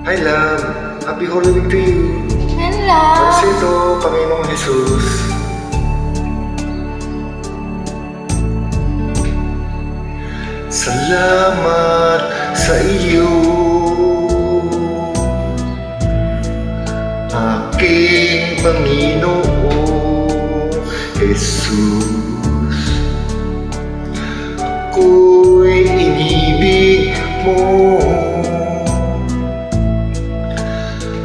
Hi love, happy Holy Week to you. Hello! Pansito, Panginoong Jesus. Salamat sa iyo, aking Panginoong Jesus. Ako'y inibig mo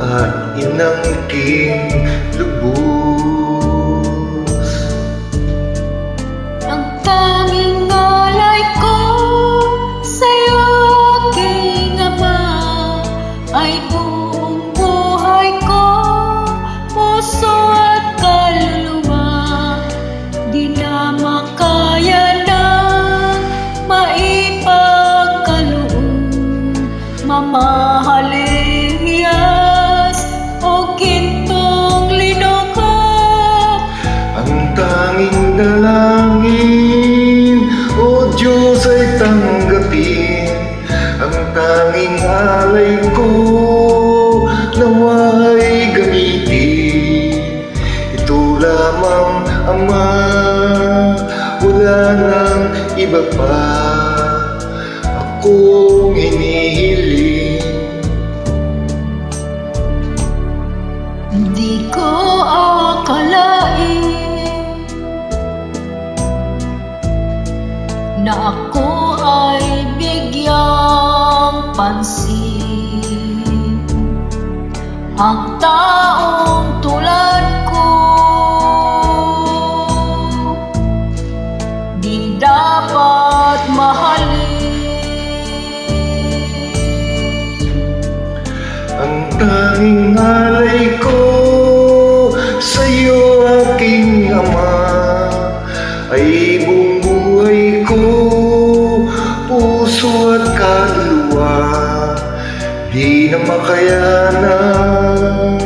at inangking lubos. Ang tanging ngalay ko sa'yo, aking Ama, ay buong buhay ko, puso at kaluluwa. Di na makaya ng maipagkaloob, mamahaling hiyas o gintong linukop. Ang tanging dalangin, O Diyos, ay tanggapin. Ang tanging alay ko, nawa'y gamitin. Ito lamang, Ama, wala nang iba pa akong hinihiling. Di ko akalain na ako ay bigyang pansin. Ang taong tulad ko di dapat mahalin. Ang tanging alay ko sa'yo, aking Ama, ay buong buhay ko, puso at kaluluwa. Di na makayanang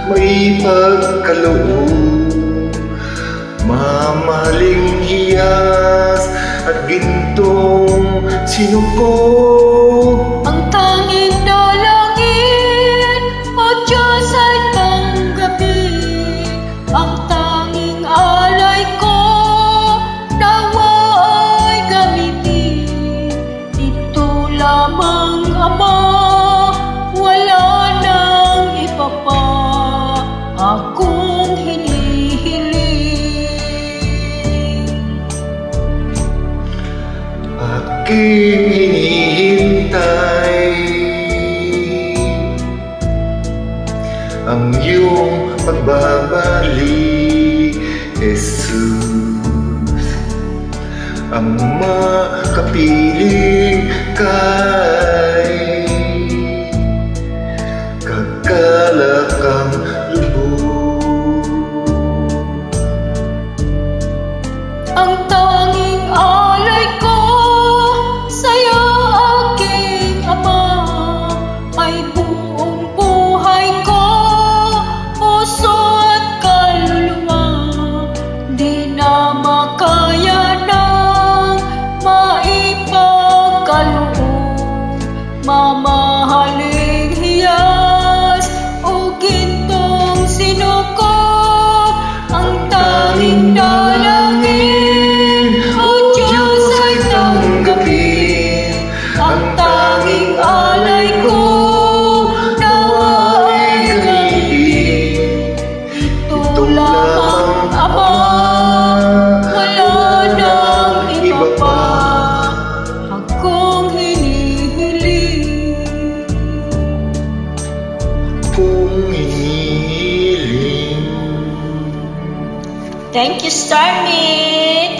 maipagkaloob, mamahaling hiyas at gintong sinukop. Ang tanging dalangin, O Diyos, ay tanggapin. Ang tanging alay ko, nawa ay gamitin. Ito lamang, Ama, wala nang iba pa akong hinihiling. Aking hinihintay ang iyong pagbabalik, Jesus. Ang makapiling kay kakalakang lubog. Ang tanging alay ko sa'yo, aking Ama, ay buong buhay ko, puso at kaluluwa. Di na makaya ng maipagkaloob, mamahaling hiyas o gintong sinukop. Ang tanging dalangin, O Diyos, ay tanggapin. Ang tanging alay ko, nawa ay gamitin. Ito lamang, Ama, wala nang iba pa akong hinihiling. Kung hinihiling. Thank you, Starmit!